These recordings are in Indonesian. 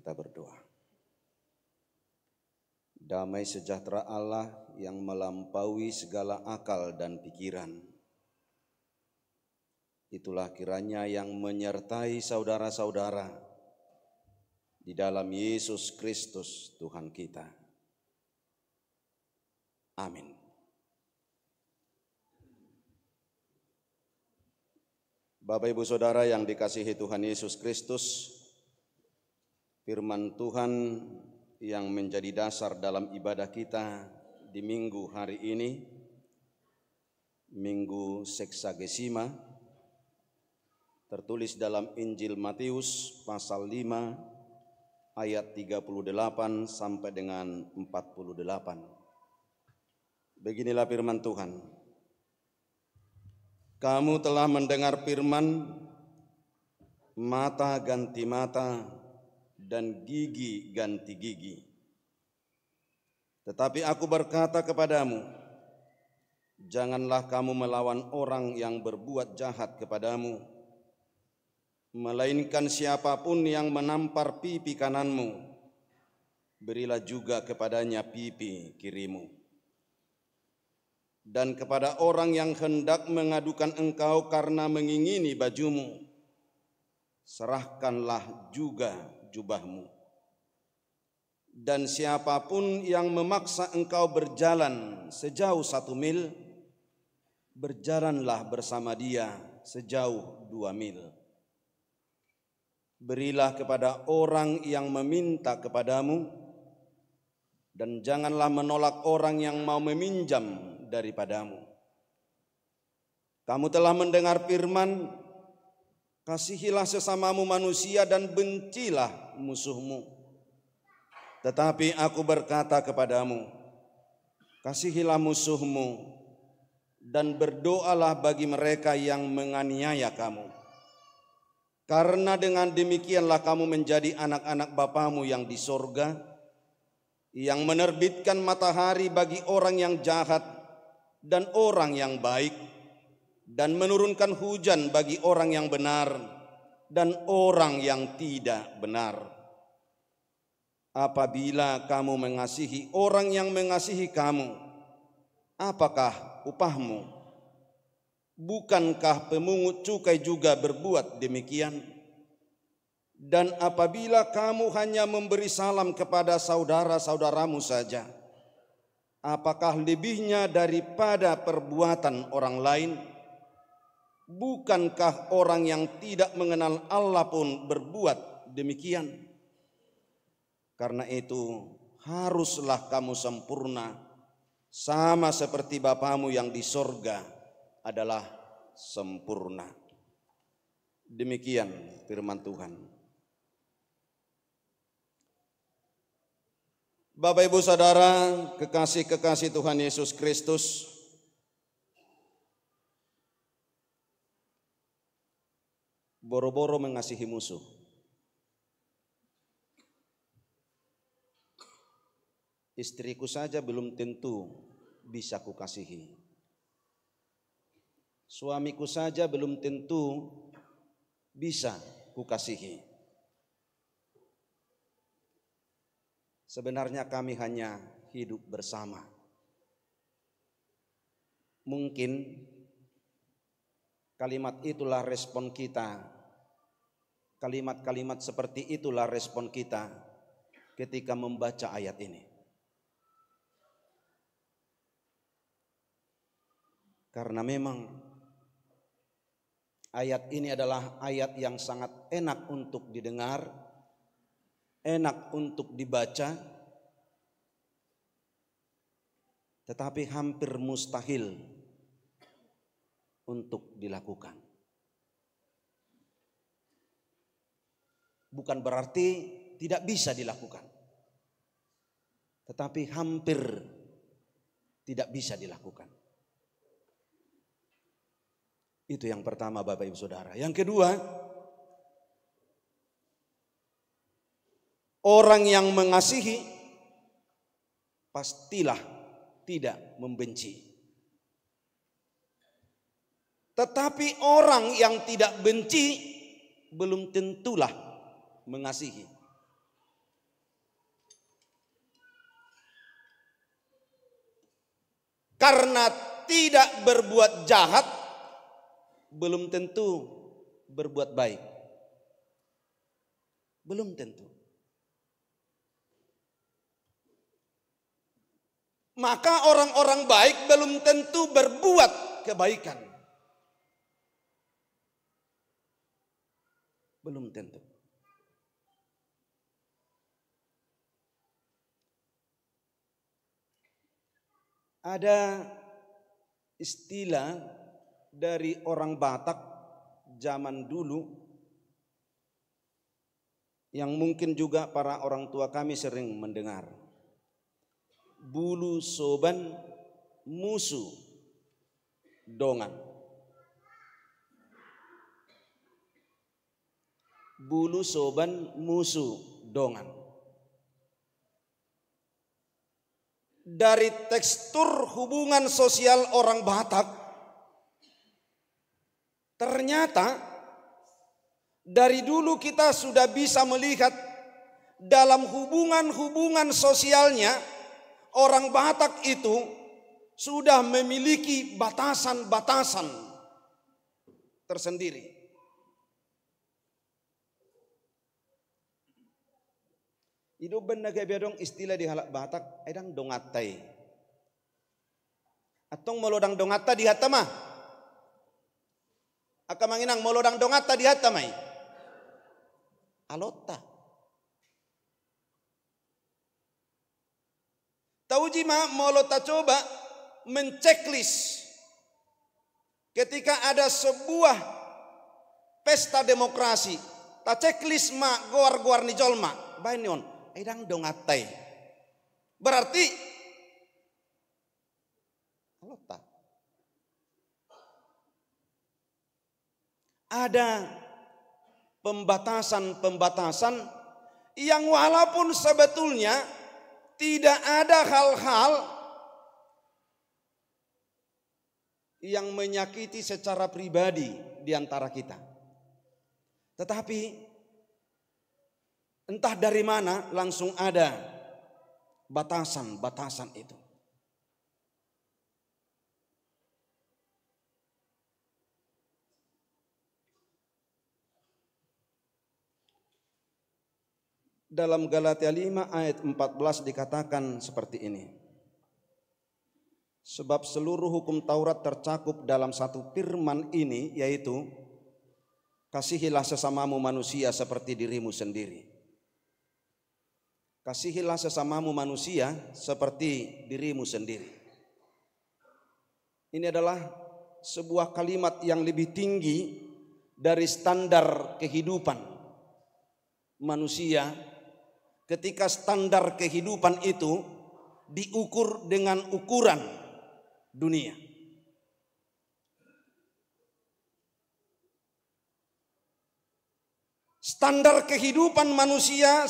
Kita berdoa. Damai sejahtera Allah yang melampaui segala akal dan pikiran, itulah kiranya yang menyertai saudara-saudara di dalam Yesus Kristus Tuhan kita. Amin. Bapak Ibu Saudara yang dikasihi Tuhan Yesus Kristus, firman Tuhan yang menjadi dasar dalam ibadah kita di minggu hari ini, Minggu Seksagesima, tertulis dalam Injil Matius pasal 5 ayat 38 sampai dengan 48. Beginilah firman Tuhan. Kamu telah mendengar firman, mata ganti mata dan gigi ganti gigi. Tetapi aku berkata kepadamu, janganlah kamu melawan orang yang berbuat jahat kepadamu, melainkan siapapun yang menampar pipi kananmu, berilah juga kepadanya pipi kirimu. Dan kepada orang yang hendak mengadukan engkau karena mengingini bajumu, serahkanlah juga jubahmu. Dan siapapun yang memaksa engkau berjalan sejauh 1 mil, berjalanlah bersama dia sejauh 2 mil. Berilah kepada orang yang meminta kepadamu, dan janganlah menolak orang yang mau meminjam daripadamu. Kamu telah mendengar firman, kasihilah sesamamu manusia dan bencilah musuhmu. Tetapi aku berkata kepadamu, kasihilah musuhmu dan berdoalah bagi mereka yang menganiaya kamu. Karena dengan demikianlah kamu menjadi anak-anak Bapamu yang di sorga, yang menerbitkan matahari bagi orang yang jahat dan orang yang baik, dan menurunkan hujan bagi orang yang benar dan orang yang tidak benar. Apabila kamu mengasihi orang yang mengasihi kamu, apakah upahmu? Bukankah pemungut cukai juga berbuat demikian? Dan apabila kamu hanya memberi salam kepada saudara-saudaramu saja, apakah lebihnya daripada perbuatan orang lain? Bukankah orang yang tidak mengenal Allah pun berbuat demikian? Karena itu haruslah kamu sempurna, sama seperti Bapamu yang di sorga adalah sempurna. Demikian firman Tuhan. Bapak Ibu Saudara, kekasih-kekasih Tuhan Yesus Kristus, boro-boro mengasihi musuh. Istriku saja belum tentu bisa kukasihi. Suamiku saja belum tentu bisa kukasihi. Sebenarnya kami hanya hidup bersama. Mungkin kalimat itulah respon kita. Kalimat-kalimat seperti itulah respon kita ketika membaca ayat ini. Karena memang ayat ini adalah ayat yang sangat enak untuk didengar, enak untuk dibaca, tetapi hampir mustahil untuk dilakukan. Bukan berarti tidak bisa dilakukan, tetapi hampir tidak bisa dilakukan. Itu yang pertama, Bapak Ibu Saudara. Yang kedua, orang yang mengasihi pastilah tidak membenci. Tetapi orang yang tidak benci belum tentulah mengasihi. karena tidak berbuat jahat belum tentu berbuat baik. Belum tentu. Maka orang-orang baik belum tentu berbuat kebaikan. Belum tentu. Ada istilah dari orang Batak zaman dulu yang mungkin juga para orang tua kami sering mendengar. Bulu soban musuh dongan. Bulu soban musuh dongan. Dari tekstur hubungan sosial orang Batak, ternyata dari dulu kita sudah bisa melihat dalam hubungan-hubungan sosialnya orang Batak itu sudah memiliki batasan-batasan tersendiri. Itu benar dong istilah di halak Batak, edang dongatai. Atong molodang dongata di hatama. Aka manginang molodang dongata di hatamai. Alota. Tahu jima molota coba menceklis ketika ada sebuah pesta demokrasi. Ta ceklis ma goar-goar ni jolma. Bainion, edang dongatai. Berarti alota. Ada pembatasan-pembatasan yang walaupun sebetulnya tidak ada hal-hal yang menyakiti secara pribadi di antara kita. Tetapi entah dari mana langsung ada batasan-batasan itu. Dalam Galatia 5 ayat 14 dikatakan seperti ini. Sebab seluruh hukum Taurat tercakup dalam satu firman ini, yaitu kasihilah sesamamu manusia seperti dirimu sendiri. Kasihilah sesamamu manusia seperti dirimu sendiri. Ini adalah sebuah kalimat yang lebih tinggi dari standar kehidupan manusia. Ketika standar kehidupan itu diukur dengan ukuran dunia. Standar kehidupan manusia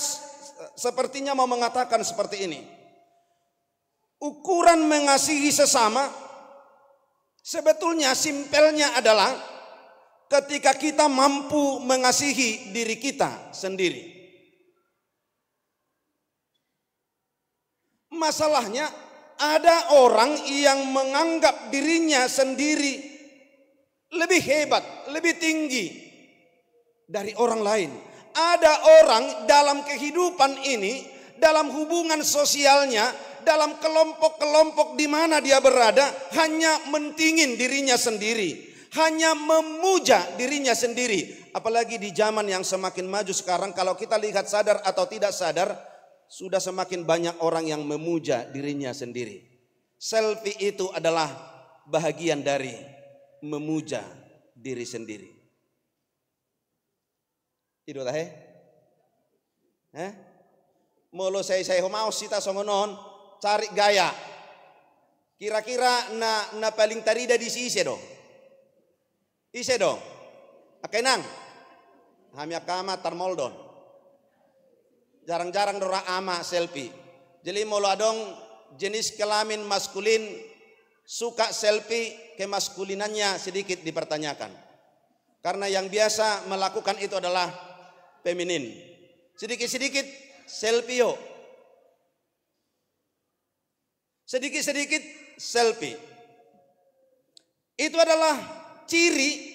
sepertinya mau mengatakan seperti ini. Ukuran mengasihi sesama sebetulnya simpelnya adalah ketika kita mampu mengasihi diri kita sendiri. Masalahnya ada orang yang menganggap dirinya sendiri lebih hebat, lebih tinggi dari orang lain. Ada orang dalam kehidupan ini, dalam hubungan sosialnya, dalam kelompok-kelompok di mana dia berada, hanya mentingin dirinya sendiri, hanya memuja dirinya sendiri. Apalagi di zaman yang semakin maju sekarang, kalau kita lihat sadar atau tidak sadar, sudah semakin banyak orang yang memuja dirinya sendiri. Selfie itu adalah bahagian dari memuja diri sendiri. Itu lah Molo saya mau sita songonon cari gaya. Kira-kira na paling tarida di sise do. Ise do. Akenang. Hamya kama tarmoldon. Jarang-jarang dora ama selfie. Jadi molo adong jenis kelamin maskulin suka selfie, kemaskulinannya sedikit dipertanyakan. Karena yang biasa melakukan itu adalah feminin. Sedikit-sedikit selfie yo. Sedikit-sedikit selfie. Itu adalah ciri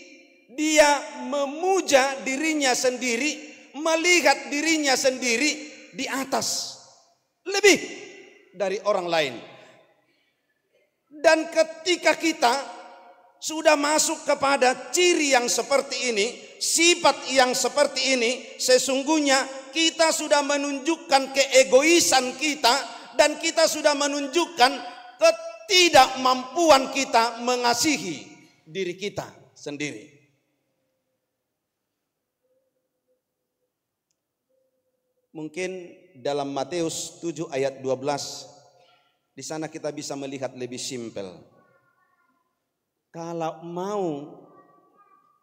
dia memuja dirinya sendiri, melihat dirinya sendiri di atas, lebih dari orang lain. Dan ketika kita sudah masuk kepada ciri yang seperti ini, sifat yang seperti ini, sesungguhnya kita sudah menunjukkan keegoisan kita dan kita sudah menunjukkan ketidakmampuan kita mengasihi diri kita sendiri. Mungkin dalam Matius 7 ayat 12, di sana kita bisa melihat lebih simpel.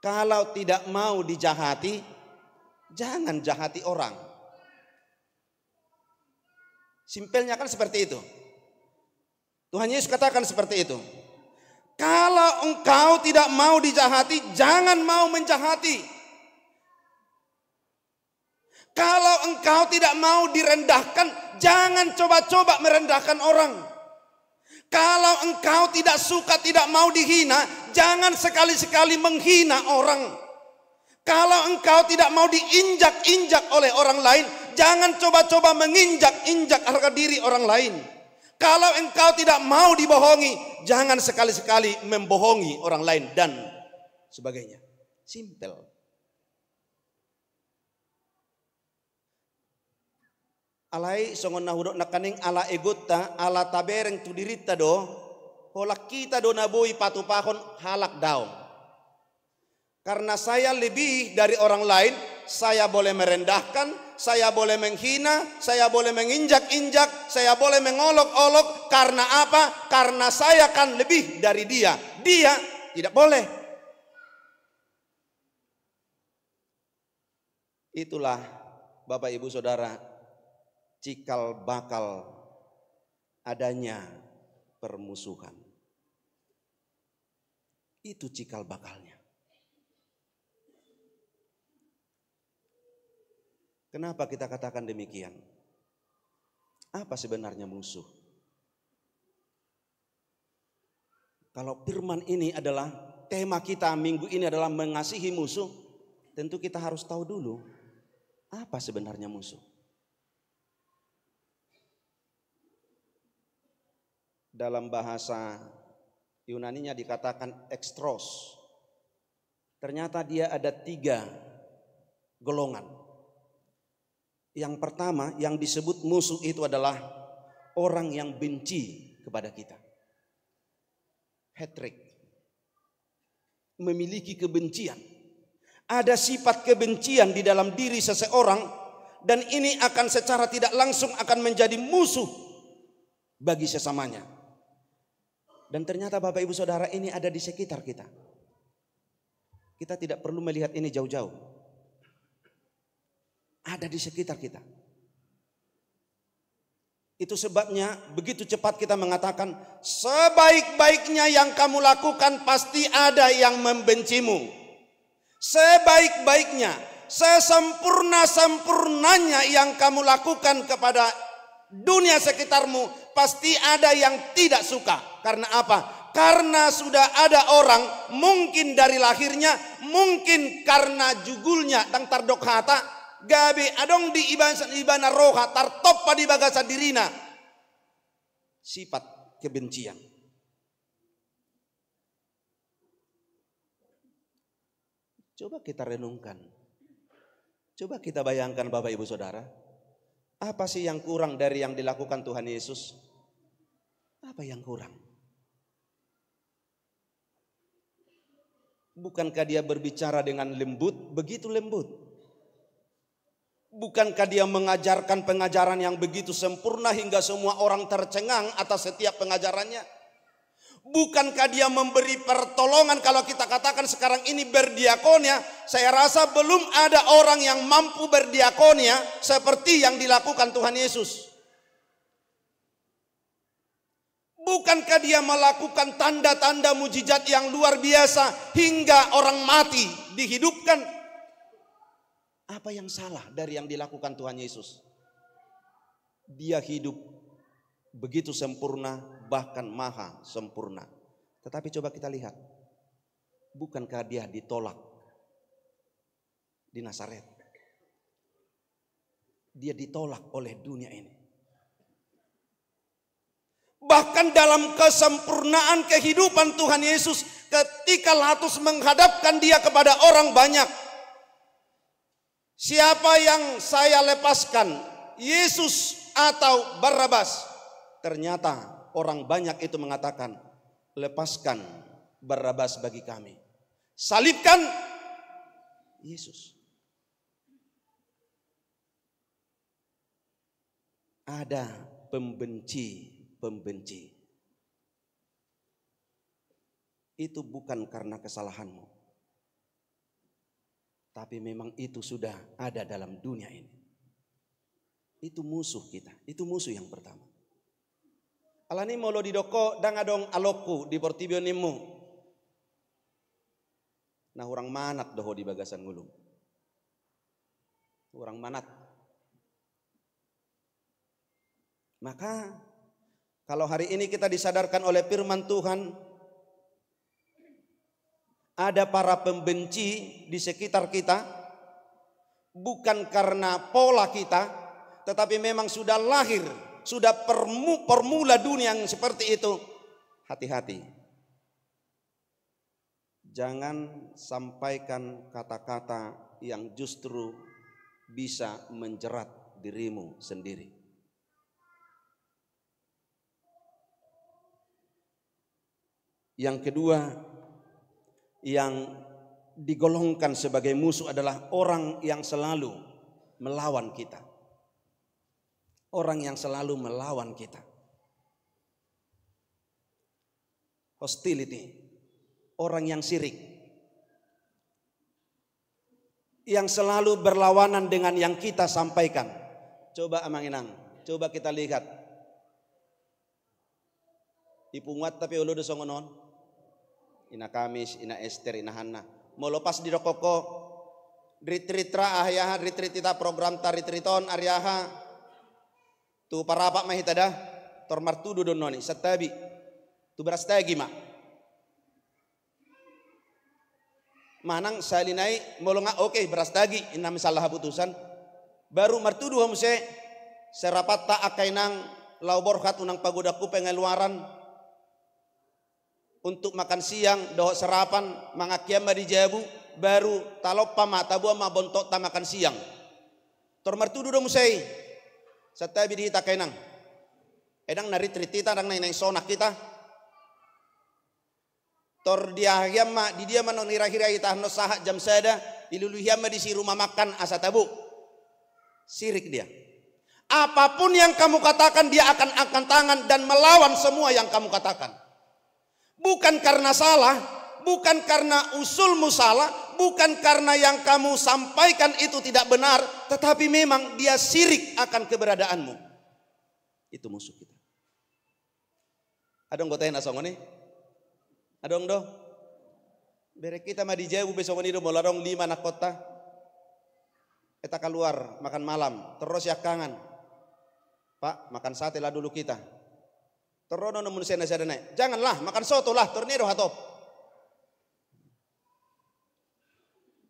Kalau tidak mau dijahati, jangan jahati orang. Simpelnya kan seperti itu. Tuhan Yesus katakan seperti itu. Kalau engkau tidak mau dijahati, jangan mau menjahati. Kalau engkau tidak mau direndahkan, jangan coba-coba merendahkan orang. Kalau engkau tidak suka, tidak mau dihina, jangan sekali-sekali menghina orang. Kalau engkau tidak mau diinjak-injak oleh orang lain, jangan coba-coba menginjak-injak harga diri orang lain. Kalau engkau tidak mau dibohongi, jangan sekali-sekali membohongi orang lain dan sebagainya. Simple. Alai songon nahudok nakaning ala egota ala tabereng tu dirita do holak kita do naboi patupahon halak daun. Karena saya lebih dari orang lain, saya boleh merendahkan, saya boleh menghina, saya boleh menginjak-injak, saya boleh mengolok-olok. Karena apa? Karena saya kan lebih dari dia. Dia tidak boleh. Itulah Bapak Ibu Saudara, cikal bakal adanya permusuhan. Itu cikal bakalnya. Kenapa kita katakan demikian? Apa sebenarnya musuh? Kalau firman ini adalah tema kita minggu ini adalah mengasihi musuh, tentu kita harus tahu dulu apa sebenarnya musuh. Dalam bahasa Yunaninya dikatakan ekstros. Ternyata dia ada 3 golongan. Yang pertama yang disebut musuh itu adalah orang yang benci kepada kita. Hatred. Memiliki kebencian. Ada sifat kebencian di dalam diri seseorang dan ini akan secara tidak langsung akan menjadi musuh bagi sesamanya. Dan ternyata Bapak Ibu Saudara ini ada di sekitar kita. Kita tidak perlu melihat ini jauh-jauh. Ada di sekitar kita. Itu sebabnya begitu cepat kita mengatakan sebaik-baiknya yang kamu lakukan pasti ada yang membencimu. Sebaik-baiknya, sesempurna-sempurnanya yang kamu lakukan kepada dunia sekitarmu pasti ada yang tidak suka. Karena apa? Karena sudah ada orang mungkin dari lahirnya, mungkin karena jugulnya tang tardok hata, gabi adong di ibana roha tartoppa di bagasa dirina. Sifat kebencian. Coba kita renungkan. Coba kita bayangkan Bapak Ibu Saudara. Apa sih yang kurang dari yang dilakukan Tuhan Yesus? Apa yang kurang? Bukankah dia berbicara dengan lembut, begitu lembut? Bukankah dia mengajarkan pengajaran yang begitu sempurna hingga semua orang tercengang atas setiap pengajarannya? Bukankah dia memberi pertolongan kalau kita katakan sekarang ini berdiakonia? Saya rasa belum ada orang yang mampu berdiakonia seperti yang dilakukan Tuhan Yesus. Bukankah dia melakukan tanda-tanda mujizat yang luar biasa hingga orang mati dihidupkan? Apa yang salah dari yang dilakukan Tuhan Yesus? Dia hidup begitu sempurna, bahkan maha sempurna. Tetapi coba kita lihat, Bukankah dia ditolak di Nazaret? Dia ditolak oleh dunia ini. Bahkan dalam kesempurnaan kehidupan Tuhan Yesus, ketika Pilatus menghadapkan dia kepada orang banyak, siapa yang saya lepaskan, Yesus atau Barabas? Ternyata orang banyak itu mengatakan, lepaskan Barabas bagi kami, salibkan Yesus. Ada pembenci. Itu bukan karena kesalahanmu, tapi memang itu sudah ada dalam dunia ini. Itu musuh kita, itu musuh yang pertama. Alani molo didoko dangadong aloku di portibio nimu. Nah orang manat doho di bagasan ngulung. Orang manat. Maka kalau hari ini kita disadarkan oleh firman Tuhan, ada para pembenci di sekitar kita, bukan karena pola kita, tetapi memang sudah lahir, sudah permula dunia yang seperti itu. Hati-hati. Jangan sampaikan kata-kata yang justru bisa menjerat dirimu sendiri. Yang kedua yang digolongkan sebagai musuh adalah orang yang selalu melawan kita. Orang yang selalu melawan kita. Hostility. Orang yang syirik. Yang selalu berlawanan dengan yang kita sampaikan. Coba Amang Inang, coba kita lihat. Ipungat tapi ulu songonon. Ina Kamis, ina Esther, ina Hanna. Mau lepas di rokoko, ritritra ahyaha, ritritita program taritriton aryaha. Tu parapak mahitada, tormartudu dononi, setabi. Tu berastagi mak. Manang salinai molonga oke berastagi, ina misalah putusan. Baru martudu hamse, serapat tak akainang lau borkat unang pagodaku pengeluaran. Untuk makan siang, doh serapan, mangakiam di jabu, baru taloppa mata buah ma bontok ta makan siang. Tor martudu dong musai. Satabi di hita kainang. Edang narit ritita dang nang sonak kita. Tor dia ma di dia manong nira-hira ita no sahat jam sada, diluluhiam di si rumah makan asa tabu. Sirik dia. Apapun yang kamu katakan dia akan angkat tangan dan melawan semua yang kamu katakan. Bukan karena salah, bukan karena usulmu salah, bukan karena yang kamu sampaikan itu tidak benar, tetapi memang dia sirik akan keberadaanmu. Itu musuh kita. Adong gotain asongoni? Adong do? Bere kita mah dijauh besongoni do molarong 5 anak kota. Kita keluar makan malam, terus ya kangen. Pak, makan sate lah dulu kita. Terono namun saya naik. Janganlah makan soto lah, tornado hatop.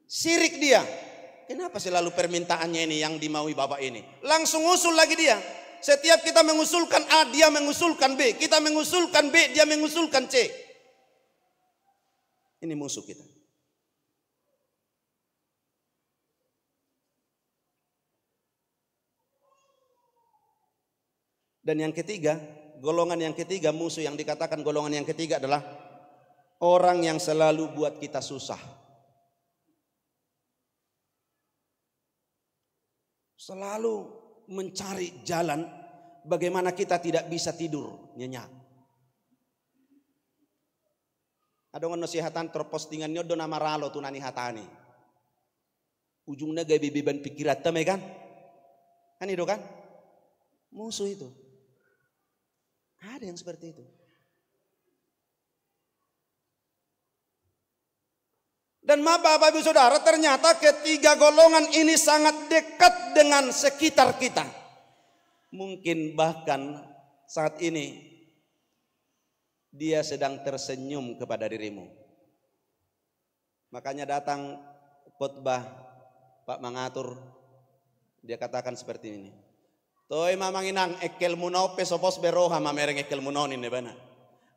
Sirik dia. Kenapa selalu permintaannya ini yang dimaui bapak ini? Langsung usul lagi dia. Setiap kita mengusulkan A, dia mengusulkan B. Kita mengusulkan B, dia mengusulkan C. Ini musuh kita. Dan yang ketiga, golongan yang ketiga, musuh yang dikatakan golongan yang ketiga adalah orang yang selalu buat kita susah. Selalu mencari jalan bagaimana kita tidak bisa tidur nyenyak. Ada orang nasihatan terpostingannya do nama ralo tunani hatani. Ujungnya gaya bibiban pikiran teme kan? Kan itu kan? Musuh itu. Ada yang seperti itu. Dan Bapak Ibu Saudara, ternyata ketiga golongan ini sangat dekat dengan sekitar kita. Mungkin bahkan saat ini dia sedang tersenyum kepada dirimu. Makanya datang khotbah Pak Mangatur, dia katakan seperti ini. Toy mamanginang ekel munau pesopos beroha mamereng ekel munon ini bana.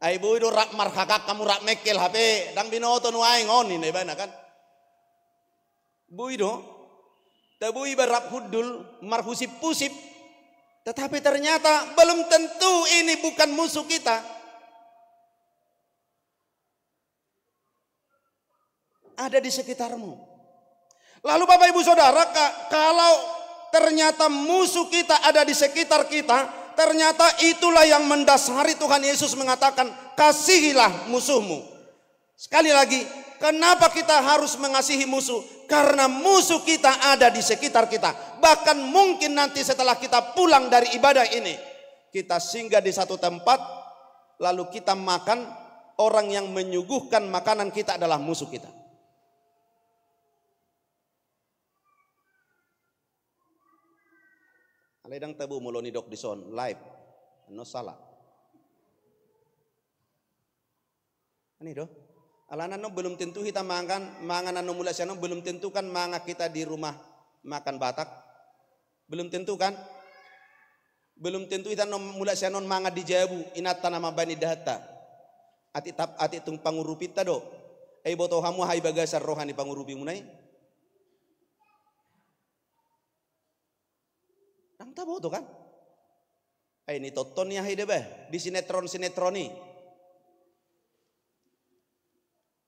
Ai bu itu rak marhakak kamu rak mekel HP dang binoto nuai ngoni ini bana kan. Bu itu tabu ibarat hudul marhusip pusip. Tetapi ternyata belum tentu ini bukan musuh kita. Ada di sekitarmu. Lalu Bapak Ibu Saudara, kalau ternyata musuh kita ada di sekitar kita, ternyata itulah yang mendasari Tuhan Yesus mengatakan, kasihilah musuhmu. Sekali lagi, kenapa kita harus mengasihi musuh? Karena musuh kita ada di sekitar kita. Bahkan mungkin nanti setelah kita pulang dari ibadah ini, kita singgah di satu tempat, lalu kita makan, orang yang menyuguhkan makanan kita adalah musuh kita. Aledang tabu muloni dok dison live, no salah. Ini doh. Alana no belum tentu kita makan, mangan anu mulai sana belum tentu kan manga kita di rumah makan Batak. Belum tentu kan? Belum tentu kita no mulai sana manga di Jabu, inata nama bani data. Ati tung pangurupi tado. Boto hamu hai bagasar rohani pangurupi munai. Nang tabo to kan? Ini toton ya hai debe di sinetron ni.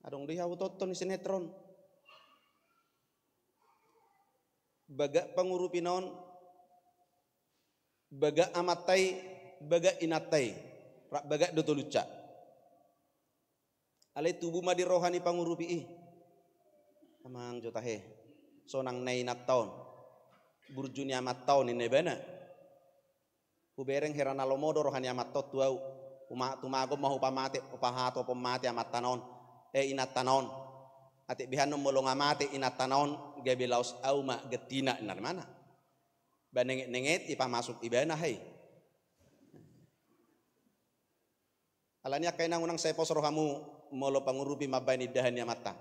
Adong dia toton di sinetron. Baga pangurupi naon, baga amatai, baga inatai, baga dotoluca. Alai tubuh madi rohani pangurupi ih. Amang jotahe, sonang nai nak taon. Burjuni amat tahun ini bana. Kubereng herana lomodo rohani amat tot tuau. Tumago mau pamate upahato pemate amat tanon. Inat tanon. Ati bihano molong amate inat tanon gabilaus auma getina nar mana. Banenget ipa masuk ibana hai. Alanya kainang unang sepos rohamu molo pangurupi mabani dahani amata.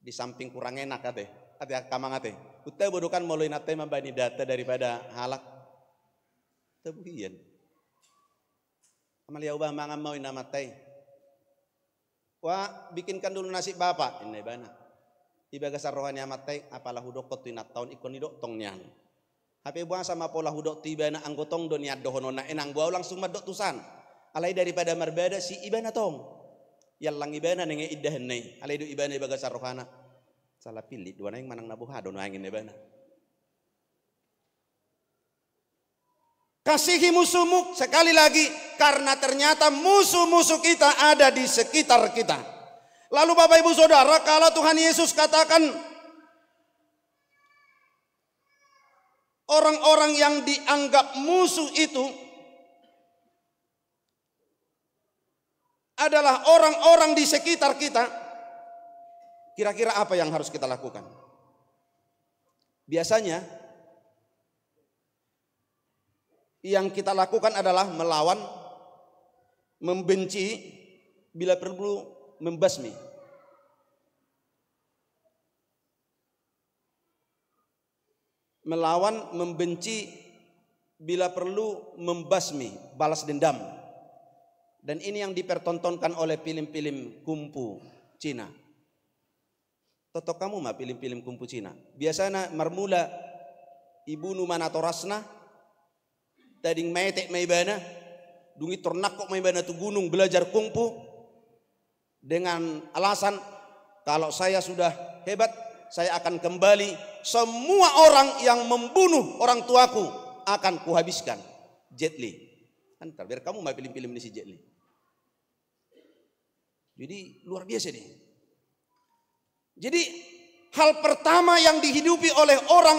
Di samping kurang enak kate. Ati kamangate. Utai bodokan moloin ate mabani data daripada halak. Tebuhian. Amalia ubah mangan mau inamatai. Wah bikinkan dulu nasi bapak. Ini bana. Iba gasar rohani amatai. Apalah hudok kotu inat tahun ikon hidok tong nyang. Hape buang sama pola hudok tiba na anggotong do niat dohono na enang buaw langsung madok tusan. Alai daripada marbada si ibana tong. Yalang ibana nenge iddahan nai. Alai do ibana iba gasar rohana. Salah pilih dua yang manang nabuhado no angin bana. Kasihi musuhmu sekali lagi karena ternyata musuh-musuh kita ada di sekitar kita. Lalu Bapak Ibu Saudara, kalau Tuhan Yesus katakan orang-orang yang dianggap musuh itu adalah orang-orang di sekitar kita. Kira-kira apa yang harus kita lakukan? Biasanya yang kita lakukan adalah melawan, membenci, bila perlu membasmi. Melawan, membenci, bila perlu membasmi, balas dendam. Dan ini yang dipertontonkan oleh film-film kungfu Cina. Totok kamu mah film-film kungfu Cina. Biasanya marmula ibu numana torasna tading metek maibana dungi ternak kok maibana tu gunung belajar kungfu dengan alasan kalau saya sudah hebat saya akan kembali semua orang yang membunuh orang tuaku akan kuhabiskan. Jet Li. Antar biar kamu mah film-film ini si Jet Li. Jadi luar biasa nih. Jadi hal pertama yang dihidupi oleh orang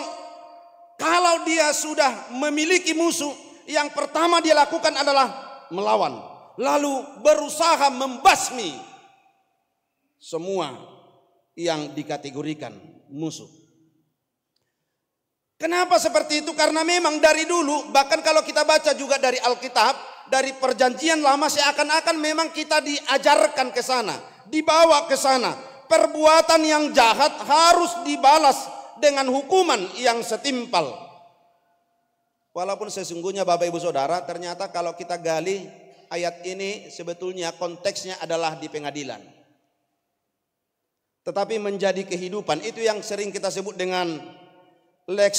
kalau dia sudah memiliki musuh, yang pertama dia lakukan adalah melawan, lalu berusaha membasmi semua yang dikategorikan musuh. Kenapa seperti itu? Karena memang dari dulu, bahkan kalau kita baca juga dari Alkitab, dari perjanjian lama seakan-akan memang kita diajarkan ke sana. dibawa ke sana. Perbuatan yang jahat harus dibalas dengan hukuman yang setimpal. Walaupun sesungguhnya Bapak Ibu Saudara, ternyata kalau kita gali ayat ini sebetulnya konteksnya adalah di pengadilan. Tetapi menjadi kehidupan, itu yang sering kita sebut dengan lex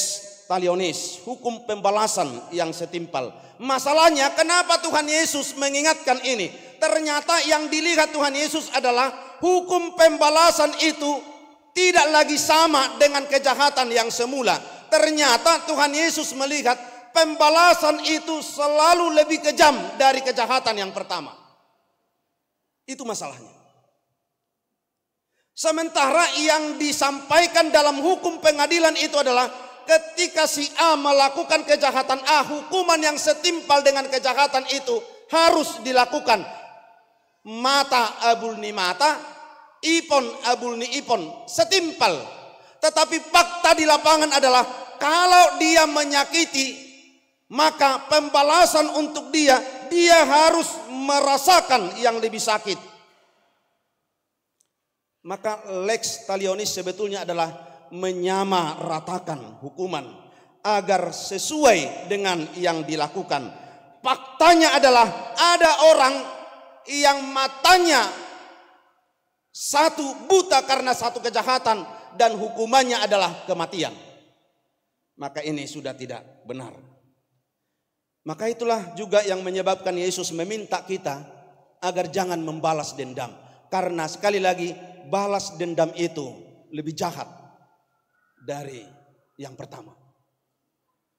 talionis, hukum pembalasan yang setimpal. Masalahnya kenapa Tuhan Yesus mengingatkan ini? Ternyata yang dilihat Tuhan Yesus adalah hukum pembalasan itu tidak lagi sama dengan kejahatan yang semula. Ternyata Tuhan Yesus melihat pembalasan itu selalu lebih kejam dari kejahatan yang pertama. Itu masalahnya. Sementara yang disampaikan dalam hukum pengadilan itu adalah ketika si A melakukan kejahatan A, hukuman yang setimpal dengan kejahatan itu harus dilakukan. Mata abulni mata, ipon abulni ipon, setimpal. Tetapi fakta di lapangan adalah kalau dia menyakiti, maka pembalasan untuk dia harus merasakan yang lebih sakit. Maka lex talionis sebetulnya adalah menyamaratakan hukuman agar sesuai dengan yang dilakukan. Faktanya adalah ada orang yang matanya satu buta karena satu kejahatan dan hukumannya adalah kematian. Maka ini sudah tidak benar. Maka itulah juga yang menyebabkan Yesus meminta kita agar jangan membalas dendam. Karena sekali lagi balas dendam itu lebih jahat dari yang pertama.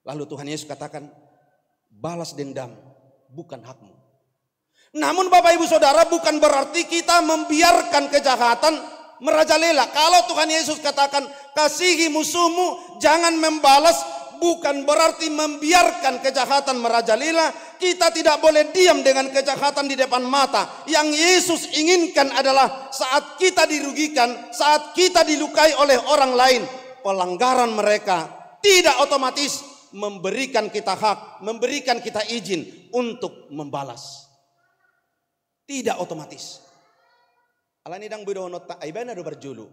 Lalu Tuhan Yesus katakan, balas dendam bukan hakmu. Namun Bapak Ibu Saudara, bukan berarti kita membiarkan kejahatan merajalela. Kalau Tuhan Yesus katakan kasihi musuhmu, jangan membalas, bukan berarti membiarkan kejahatan merajalela. Kita tidak boleh diam dengan kejahatan di depan mata. Yang Yesus inginkan adalah saat kita dirugikan, saat kita dilukai oleh orang lain, pelanggaran mereka tidak otomatis memberikan kita hak, memberikan kita izin untuk membalas. Tidak otomatis. Alani dang bidono ta aibana do barjulu.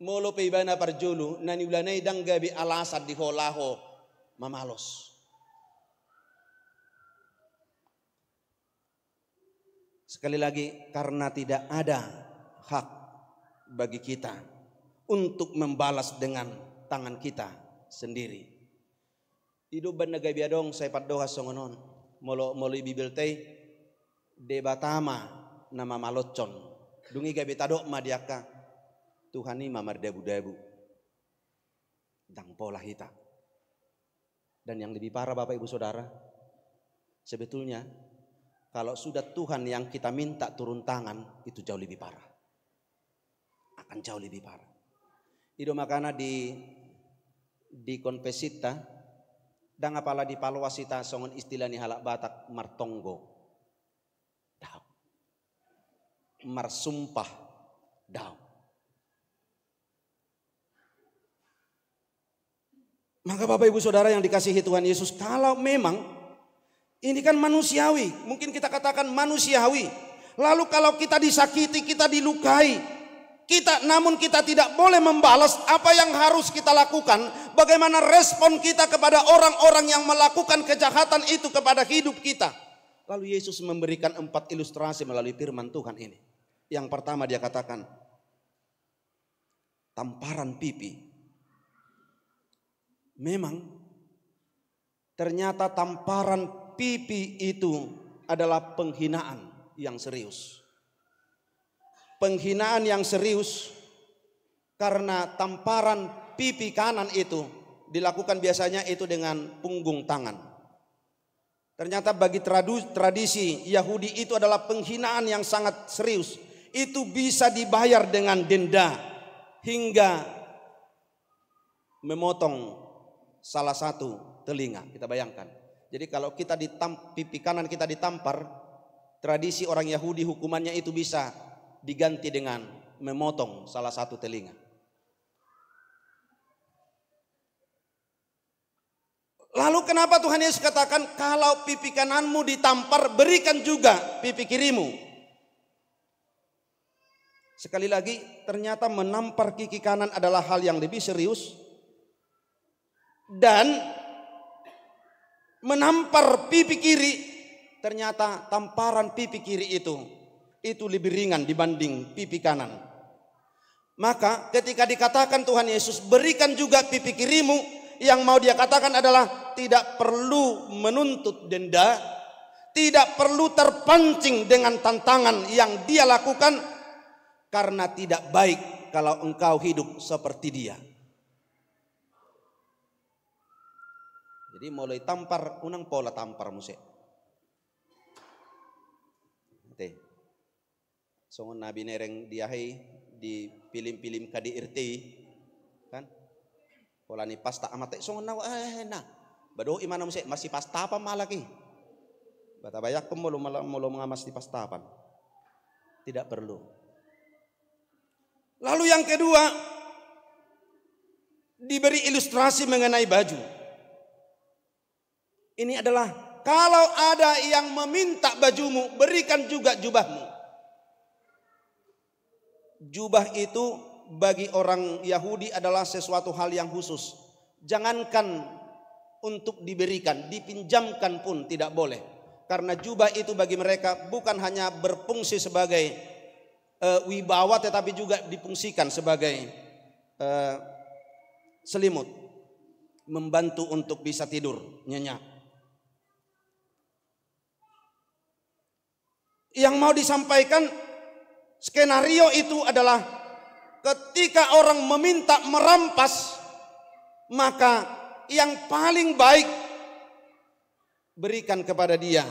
Molo pe ibana parjulu nani ulanai dang gabi alasad di holaho mamalos. Sekali lagi, karena tidak ada hak bagi kita untuk membalas dengan tangan kita sendiri. Hidup ban gabi adong saya padoha songonon. Molo bibil tei debatama nama malocon dungi gabi tadok madiaka Tuhani mamar debu-debu dang pola hita. Dan yang lebih parah Bapak Ibu Saudara, sebetulnya kalau sudah Tuhan yang kita minta turun tangan, itu jauh lebih parah, akan jauh lebih parah. Itu makanya di konfesita dan apalah di palwasita songon istilah ni halak Batak martonggo dau, marsumpah dau. Maka Bapak Ibu Saudara yang dikasihi Tuhan Yesus, kalau memang ini kan manusiawi, mungkin kita katakan manusiawi. Lalu kalau kita disakiti, kita dilukai, namun kita tidak boleh membalas, apa yang harus kita lakukan? Bagaimana respon kita kepada orang-orang yang melakukan kejahatan itu kepada hidup kita? Lalu Yesus memberikan 4 ilustrasi melalui firman Tuhan ini. Yang pertama dia katakan, tamparan pipi. Memang ternyata tamparan pipi itu adalah penghinaan yang serius. Penghinaan yang serius karena tamparan pipi kanan itu dilakukan biasanya itu dengan punggung tangan. Ternyata bagi tradisi Yahudi itu adalah penghinaan yang sangat serius. Itu bisa dibayar dengan denda hingga memotong salah satu telinga. Kita bayangkan. Jadi kalau kita pipi kanan kita ditampar, tradisi orang Yahudi hukumannya itu bisa diganti dengan memotong salah satu telinga. Lalu kenapa Tuhan Yesus katakan kalau pipi kananmu ditampar, berikan juga pipi kirimu? Sekali lagi, ternyata menampar kaki kanan adalah hal yang lebih serius. Dan menampar pipi kiri, ternyata tamparan pipi kiri itu lebih ringan dibanding pipi kanan. Maka ketika dikatakan Tuhan Yesus, berikan juga pipi kirimu, yang mau dia katakan adalah tidak perlu menuntut denda, tidak perlu terpancing dengan tantangan yang dia lakukan, karena tidak baik kalau engkau hidup seperti dia. Jadi mulai tampar, unang pola tampar musik. Songon nabi nereng diahai di film-film KDRT kan. Pola ni pasta amat songon nawa nah. Bado imana musik masih pasta apa malaki. Bata bayak pemolo mengamas di pastapan. Tidak perlu. Lalu yang kedua, diberi ilustrasi mengenai baju. Ini adalah kalau ada yang meminta bajumu, berikan juga jubahmu. Jubah itu bagi orang Yahudi adalah sesuatu hal yang khusus. Jangankan untuk diberikan, dipinjamkan pun tidak boleh. Karena jubah itu bagi mereka bukan hanya berfungsi sebagai wibawa, tetapi juga difungsikan sebagai selimut, membantu untuk bisa tidur nyenyak. Yang mau disampaikan skenario itu adalah ketika orang meminta merampas, maka yang paling baik berikan kepada dia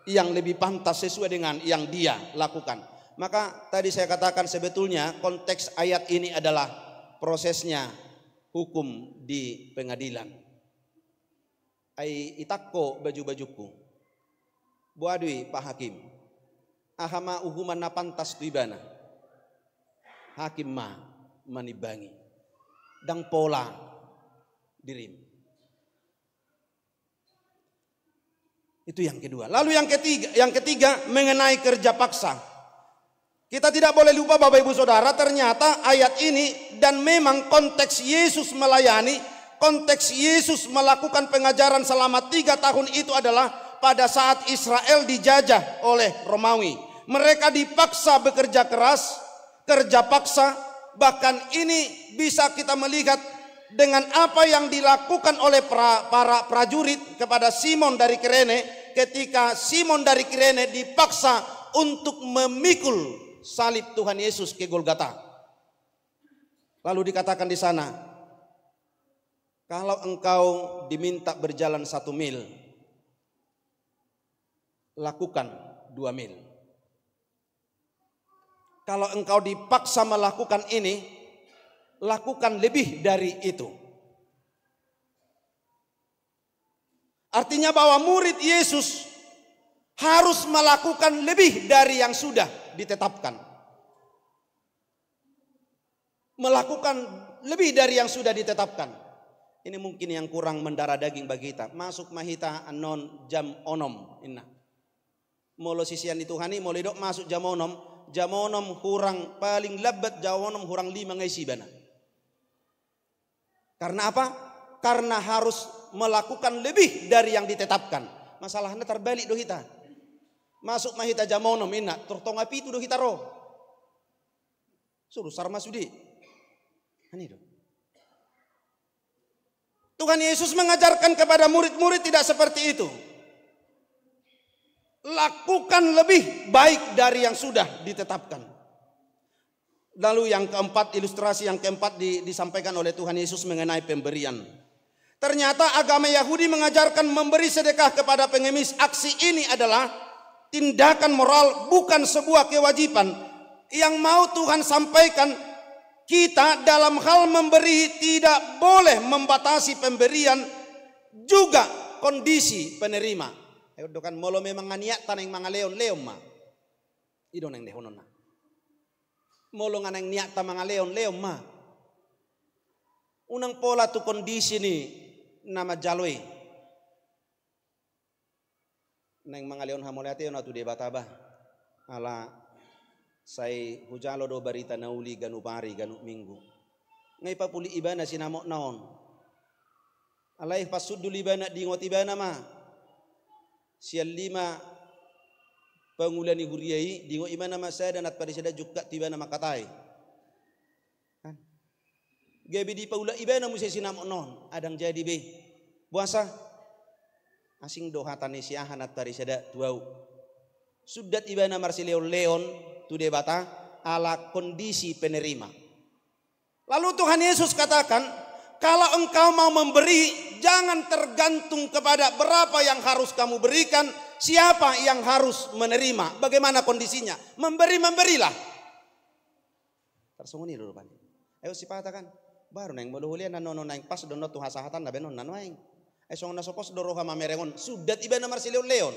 yang lebih pantas sesuai dengan yang dia lakukan. Maka tadi saya katakan sebetulnya konteks ayat ini adalah prosesnya hukum di pengadilan. Ai itakko baju-bajuku. Buadui Pak Hakim. Ahama uhuman na pantas tuibana. Hakim ma manibangi. Dang pola dirim. Itu yang kedua. Lalu yang ketiga mengenai kerja paksa. Kita tidak boleh lupa Bapak Ibu Saudara, ternyata ayat ini dan memang konteks Yesus melayani, konteks Yesus melakukan pengajaran selama 3 tahun itu adalah pada saat Israel dijajah oleh Romawi. Mereka dipaksa bekerja keras, kerja paksa. Bahkan ini bisa kita melihat dengan apa yang dilakukan oleh para prajurit kepada Simon dari Kirene, ketika Simon dari Kirene dipaksa untuk memikul salib Tuhan Yesus ke Golgota. Lalu dikatakan di sana, kalau engkau diminta berjalan 1 mil, lakukan 2 mil. Kalau engkau dipaksa melakukan ini, lakukan lebih dari itu. Artinya bahwa murid Yesus harus melakukan lebih dari yang sudah ditetapkan. Melakukan lebih dari yang sudah ditetapkan. Ini mungkin yang kurang mendarah daging bagi kita. Masuk mahita anon jam onom inna. Molo sisian dituhani molo dok masuk jam onom hurang paling lebat jam onom hurang 5 ngaisi bana. Karena apa? Karena harus melakukan lebih dari yang ditetapkan. Masalahnya terbalik do kita. Masuk mahita jam onom inna turtong api itu do kita roh. Suruh sarma sudi. Ini do. Tuhan Yesus mengajarkan kepada murid-murid tidak seperti itu. Lakukan lebih baik dari yang sudah ditetapkan. Lalu yang keempat, ilustrasi yang keempat disampaikan oleh Tuhan Yesus mengenai pemberian. Ternyata agama Yahudi mengajarkan memberi sedekah kepada pengemis. Aksi ini adalah tindakan moral, bukan sebuah kewajiban. Yang mau Tuhan sampaikan, kita dalam hal memberi tidak boleh membatasi pemberian, juga kondisi penerima. Ayo kan molo memang nganiak taneng mga leon ma. Ido neng dehonon na. Molo nganeng niak ta mga leon ma. Unang pola tu kondisi ni nama jaloi. Neng mga leon hamole ate na tu debataba. Ala Sai hujalo do barita nauli ganu pari ganu minggu. Ngai papuli ibana sinamok naon. Alai pasudul ibana dingot ibana ma. Sial 5 pangulani huriai dingot ibana ma saya dan at parisada juga tibana makatai. Kan? Gabi di paula ibana musi sinamok naon. Adang jadi be. Puasa asing dohatan siahan at parisada tuau. Sudat ibana marsileon leon tu debata ala kondisi penerima. Lalu Tuhan Yesus katakan, kalau engkau mau memberi, jangan tergantung kepada berapa yang harus kamu berikan, siapa yang harus menerima, bagaimana kondisinya. Memberilah. Tersunguni dulu pan. Ayo si katakan, baru neng muluhulian nanono neng pas dono tu hasahatan na benon nanoeng. Song nasopos doroha mamerengon sudat ibana marsileon leon.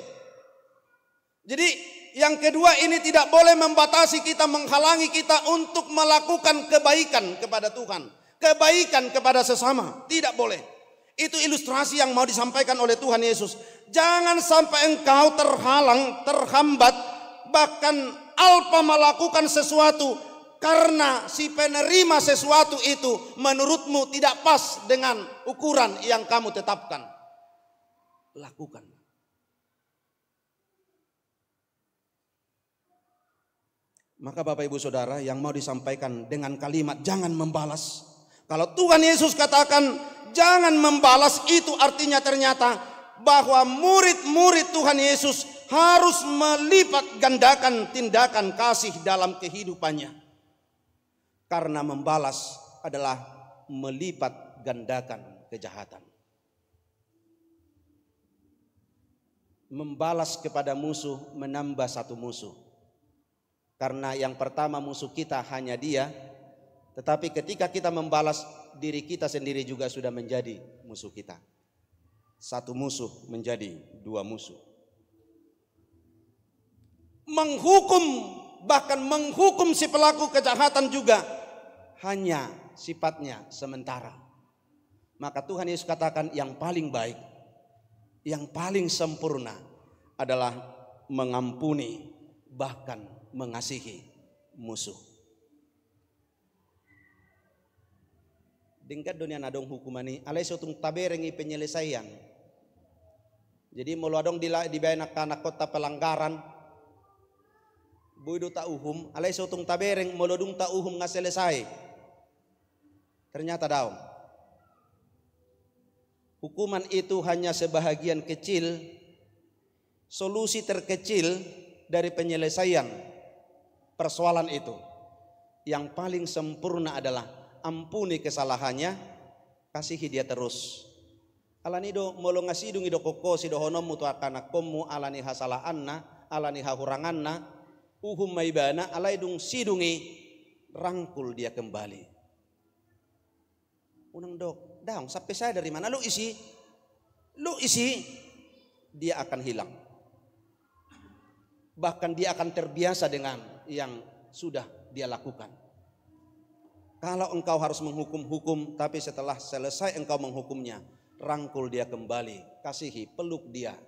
Jadi yang kedua ini tidak boleh membatasi kita, menghalangi kita untuk melakukan kebaikan kepada Tuhan. Kebaikan kepada sesama. Tidak boleh. Itu ilustrasi yang mau disampaikan oleh Tuhan Yesus. Jangan sampai engkau terhalang, terhambat, bahkan alpa melakukan sesuatu karena si penerima sesuatu itu menurutmu tidak pas dengan ukuran yang kamu tetapkan. Lakukan. Maka Bapak Ibu Saudara yang mau disampaikan dengan kalimat jangan membalas. Kalau Tuhan Yesus katakan jangan membalas, itu artinya ternyata bahwa murid-murid Tuhan Yesus harus melipat gandakan tindakan kasih dalam kehidupannya. Karena membalas adalah melipat gandakan kejahatan. Membalas kepada musuh menambah satu musuh. Karena yang pertama musuh kita hanya dia, tetapi ketika kita membalas, diri kita sendiri juga sudah menjadi musuh kita. Satu musuh menjadi 2 musuh. Menghukum, bahkan menghukum si pelaku kejahatan juga hanya sifatnya sementara. Maka Tuhan Yesus katakan yang paling baik, yang paling sempurna adalah mengampuni, bahkan mengasihi musuh. Dingkat dunia nadong hukumani alai sotung taberengi penyelesaian. Jadi mulu adong di bayanak kanak kota pelanggaran buidu ta uhum alai sotung tabereng molodung ta uhum ngaselesai. Ternyata daun hukuman itu hanya sebahagian kecil, solusi terkecil dari penyelesaian persoalan itu. Yang paling sempurna adalah ampuni kesalahannya, kasihi dia terus. Alani do molo ngasidung ido koko sido honom mutu akanak komu alani hasalah anna, alani hahuranganna, uhum maibana alai dung sidungi, rangkul dia kembali. Unang dok, daung sampai saya dari mana lu isi, dia akan hilang. Bahkan dia akan terbiasa dengan yang sudah dia lakukan. Kalau engkau harus menghukum, tapi setelah selesai engkau menghukumnya, rangkul dia kembali, kasihi, peluk dia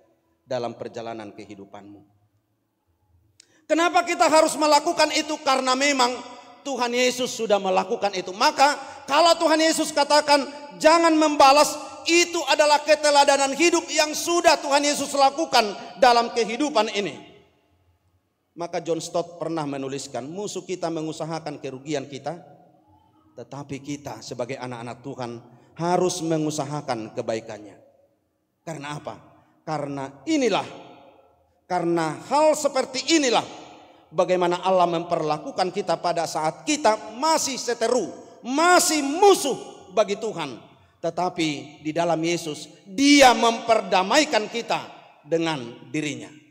dalam perjalanan kehidupanmu. Kenapa kita harus melakukan itu? Karena memang Tuhan Yesus sudah melakukan itu. Maka kalau Tuhan Yesus katakan jangan membalas, itu adalah keteladanan hidup yang sudah Tuhan Yesus lakukan dalam kehidupan ini. Maka John Stott pernah menuliskan, musuh kita mengusahakan kerugian kita, tetapi kita sebagai anak-anak Tuhan harus mengusahakan kebaikannya. Karena apa? Karena hal seperti inilah bagaimana Allah memperlakukan kita pada saat kita masih seteru, masih musuh bagi Tuhan. Tetapi di dalam Yesus, Dia memperdamaikan kita dengan dirinya.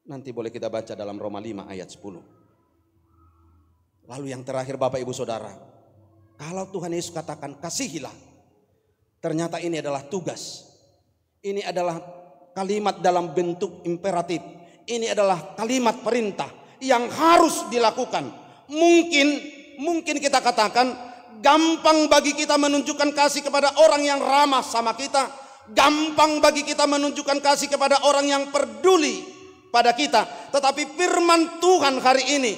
Nanti boleh kita baca dalam Roma 5 ayat 10. Lalu yang terakhir Bapak Ibu Saudara, kalau Tuhan Yesus katakan kasihilah, ternyata ini adalah tugas. Ini adalah kalimat dalam bentuk imperatif. Ini adalah kalimat perintah yang harus dilakukan. Mungkin kita katakan gampang bagi kita menunjukkan kasih kepada orang yang ramah sama kita. Gampang bagi kita menunjukkan kasih kepada orang yang peduli pada kita. Tetapi firman Tuhan hari ini,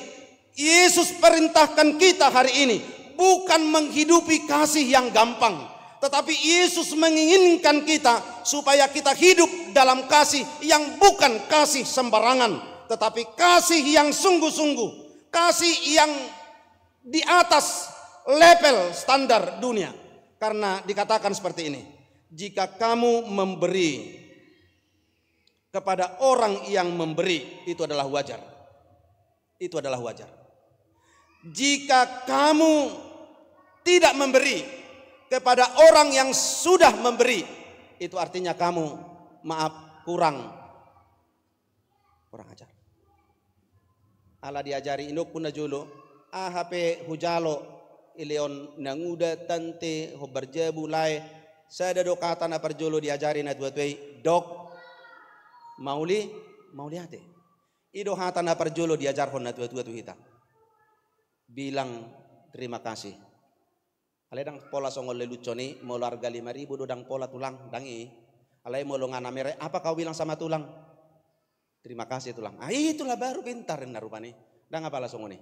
Yesus perintahkan kita hari ini bukan menghidupi kasih yang gampang, tetapi Yesus menginginkan kita supaya kita hidup dalam kasih yang bukan kasih sembarangan, tetapi kasih yang sungguh-sungguh, kasih yang di atas level standar dunia. Karena dikatakan seperti ini, jika kamu memberi kepada orang yang memberi, itu adalah wajar. Itu adalah wajar. Jika kamu tidak memberi kepada orang yang sudah memberi, itu artinya kamu, maaf, kurang ajar. Ala diajari induk pun najulu, AHP hujalo ileon nanguda tante hobarja bulai. Saya ada kata na perjolo diajari na tuai dok mauli hati. Ido hata na perjolo diajar hon na tuai kita. Bilang terima kasih. Aledang pola songol leluconi mau larga 5.000 dodang pola tulang dangi. Alai mau ngana mere, apa kau bilang sama tulang? Terima kasih tulang. Itulah baru pintar na rupani. Dang apa langsung ini.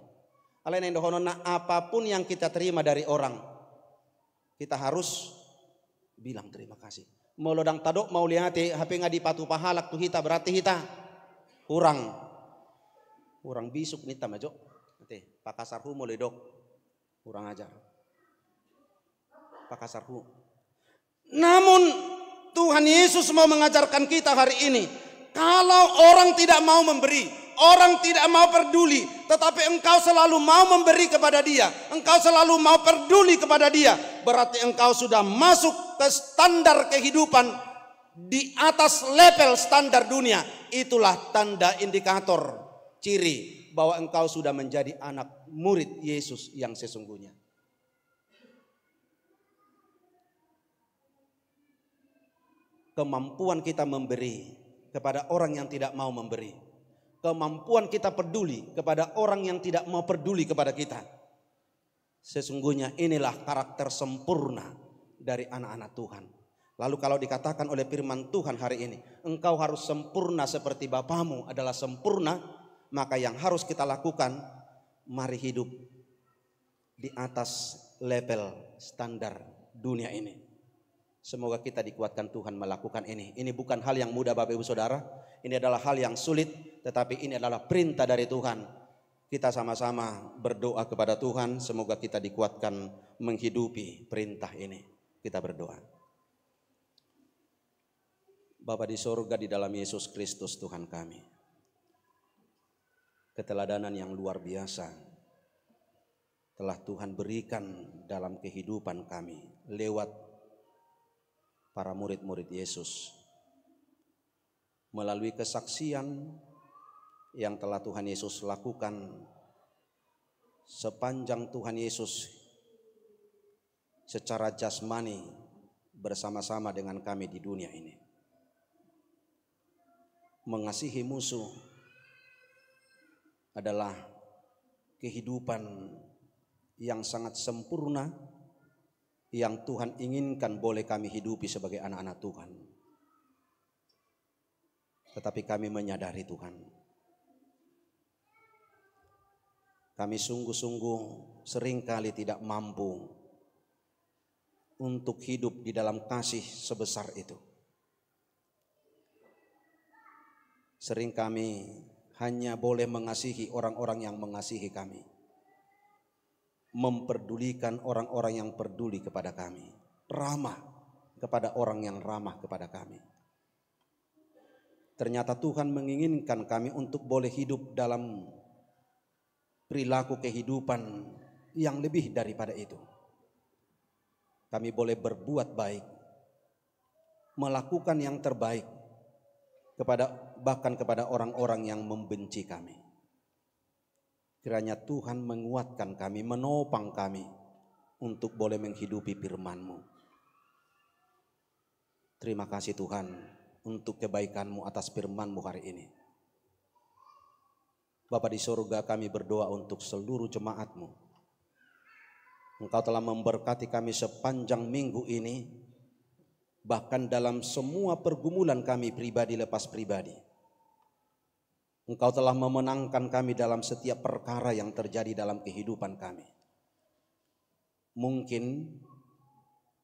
Alai nendo honona apapun yang kita terima dari orang, kita harus bilang terima kasih. Mau lodang tadok mau lihat HP ngadi patu pahalak tu hita berarti hita kurang bisuk nita majo. Nanti pakasarhu mau ledok kurang ajar. Pakasarhu. Namun Tuhan Yesus mau mengajarkan kita hari ini, kalau orang tidak mau memberi, orang tidak mau peduli, tetapi engkau selalu mau memberi kepada dia, engkau selalu mau peduli kepada dia, berarti engkau sudah masuk ke standar kehidupan di atas level standar dunia. Itulah tanda indikator ciri bahwa engkau sudah menjadi anak murid Yesus yang sesungguhnya. Kemampuan kita memberi kepada orang yang tidak mau memberi, kemampuan kita peduli kepada orang yang tidak mau peduli kepada kita, sesungguhnya inilah karakter sempurna dari anak-anak Tuhan. Lalu kalau dikatakan oleh firman Tuhan hari ini, engkau harus sempurna seperti Bapamu adalah sempurna, maka yang harus kita lakukan, mari hidup di atas level standar dunia ini. Semoga kita dikuatkan Tuhan melakukan ini. Ini bukan hal yang mudah Bapak Ibu Saudara. Ini adalah hal yang sulit, tetapi ini adalah perintah dari Tuhan. Kita sama-sama berdoa kepada Tuhan. Semoga kita dikuatkan menghidupi perintah ini. Kita berdoa. Bapa di sorga, di dalam Yesus Kristus Tuhan kami, keteladanan yang luar biasa telah Tuhan berikan dalam kehidupan kami lewat para murid-murid Yesus, melalui kesaksian yang telah Tuhan Yesus lakukan sepanjang Tuhan Yesus secara jasmani bersama-sama dengan kami di dunia ini. Mengasihi musuh adalah kehidupan yang sangat sempurna yang Tuhan inginkan boleh kami hidupi sebagai anak-anak Tuhan. Tetapi kami menyadari Tuhan, kami sungguh-sungguh seringkali tidak mampu untuk hidup di dalam kasih sebesar itu. Sering kami hanya boleh mengasihi orang-orang yang mengasihi kami, memperdulikan orang-orang yang peduli kepada kami, ramah kepada orang yang ramah kepada kami. Ternyata Tuhan menginginkan kami untuk boleh hidup dalam perilaku kehidupan yang lebih daripada itu. Kami boleh berbuat baik, melakukan yang terbaik bahkan kepada orang-orang yang membenci kami. Kiranya Tuhan menguatkan kami, menopang kami untuk boleh menghidupi firman-Mu. Terima kasih Tuhan untuk kebaikan-Mu atas firman-Mu hari ini. Bapa di surga, kami berdoa untuk seluruh jemaat-Mu. Engkau telah memberkati kami sepanjang minggu ini, bahkan dalam semua pergumulan kami pribadi lepas pribadi. Engkau telah memenangkan kami dalam setiap perkara yang terjadi dalam kehidupan kami. Mungkin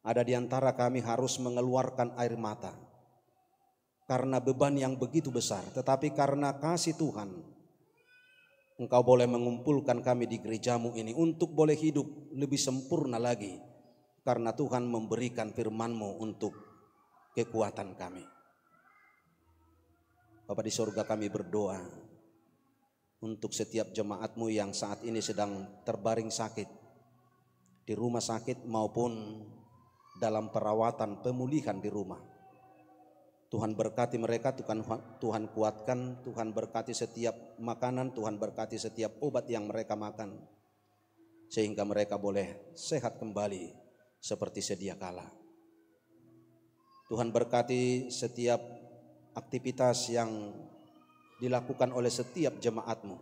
ada di antara kami harus mengeluarkan air mata karena beban yang begitu besar, tetapi karena kasih Tuhan, Engkau boleh mengumpulkan kami di gerejamu ini untuk boleh hidup lebih sempurna lagi, karena Tuhan memberikan firman-Mu untuk kekuatan kami. Bapa di surga, kami berdoa untuk setiap jemaat-Mu yang saat ini sedang terbaring sakit di rumah sakit maupun dalam perawatan pemulihan di rumah. Tuhan berkati mereka, Tuhan kuatkan, Tuhan berkati setiap makanan, Tuhan berkati setiap obat yang mereka makan, sehingga mereka boleh sehat kembali seperti sedia kala. Tuhan berkati setiap aktivitas yang dilakukan oleh setiap jemaat-Mu,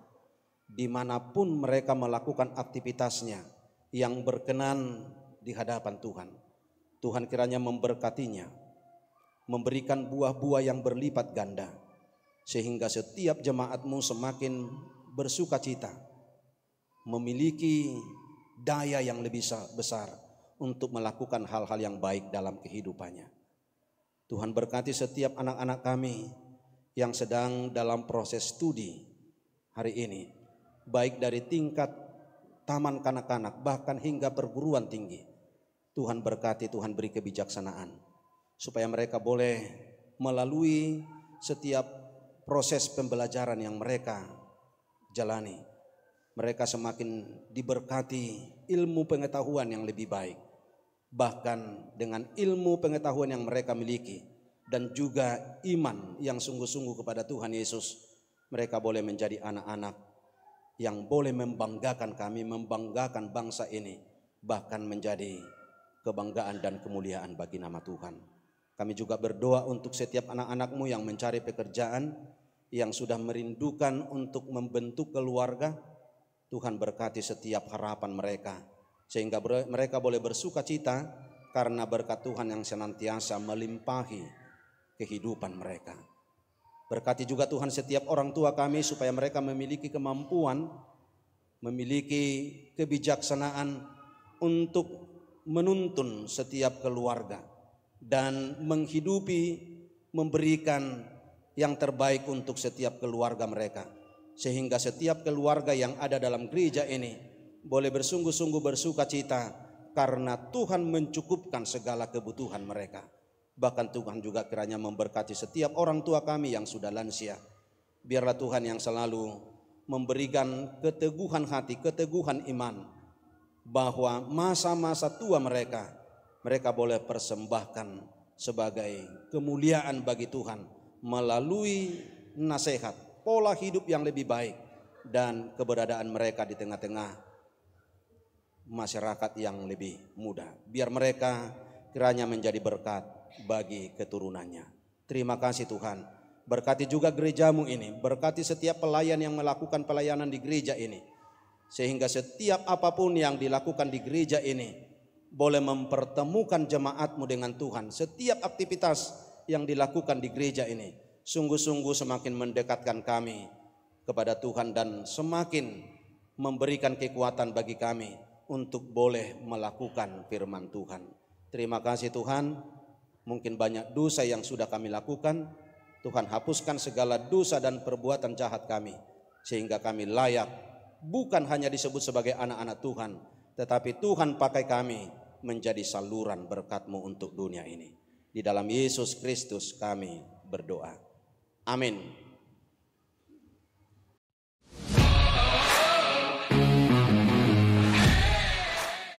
dimanapun mereka melakukan aktivitasnya yang berkenan di hadapan Tuhan. Tuhan kiranya memberkatinya, memberikan buah-buah yang berlipat ganda, sehingga setiap jemaat-Mu semakin bersuka cita, memiliki daya yang lebih besar untuk melakukan hal-hal yang baik dalam kehidupannya. Tuhan berkati setiap anak-anak kami yang sedang dalam proses studi hari ini, baik dari tingkat taman kanak-kanak bahkan hingga perguruan tinggi. Tuhan berkati, Tuhan beri kebijaksanaan supaya mereka boleh melalui setiap proses pembelajaran yang mereka jalani, mereka semakin diberkati ilmu pengetahuan yang lebih baik. Bahkan dengan ilmu pengetahuan yang mereka miliki dan juga iman yang sungguh-sungguh kepada Tuhan Yesus, mereka boleh menjadi anak-anak yang boleh membanggakan kami, membanggakan bangsa ini, bahkan menjadi kebanggaan dan kemuliaan bagi nama Tuhan. Kami juga berdoa untuk setiap anak-anak-Mu yang mencari pekerjaan, yang sudah merindukan untuk membentuk keluarga. Tuhan berkati setiap harapan mereka, sehingga mereka boleh bersuka cita karena berkat Tuhan yang senantiasa melimpahi kehidupan mereka. Berkati juga Tuhan setiap orang tua kami supaya mereka memiliki kemampuan, memiliki kebijaksanaan untuk menuntun setiap keluarga dan menghidupi, memberikan yang terbaik untuk setiap keluarga mereka, sehingga setiap keluarga yang ada dalam gereja ini boleh bersungguh-sungguh bersuka cita karena Tuhan mencukupkan segala kebutuhan mereka. Bahkan Tuhan juga kiranya memberkati setiap orang tua kami yang sudah lansia. Biarlah Tuhan yang selalu memberikan keteguhan hati, keteguhan iman, bahwa masa-masa tua mereka boleh persembahkan sebagai kemuliaan bagi Tuhan melalui nasihat, pola hidup yang lebih baik, dan keberadaan mereka di tengah-tengah masyarakat yang lebih muda. Biar mereka kiranya menjadi berkat bagi keturunannya. Terima kasih Tuhan. Berkati juga gereja-Mu ini, berkati setiap pelayan yang melakukan pelayanan di gereja ini, sehingga setiap apapun yang dilakukan di gereja ini boleh mempertemukan jemaat-Mu dengan Tuhan. Setiap aktivitas yang dilakukan di gereja ini sungguh-sungguh semakin mendekatkan kami kepada Tuhan dan semakin memberikan kekuatan bagi kami untuk boleh melakukan firman Tuhan. Terima kasih Tuhan. Mungkin banyak dosa yang sudah kami lakukan. Tuhan hapuskan segala dosa dan perbuatan jahat kami, sehingga kami layak bukan hanya disebut sebagai anak-anak Tuhan, tetapi Tuhan pakai kami menjadi saluran berkat-Mu untuk dunia ini. Di dalam Yesus Kristus kami berdoa. Amin.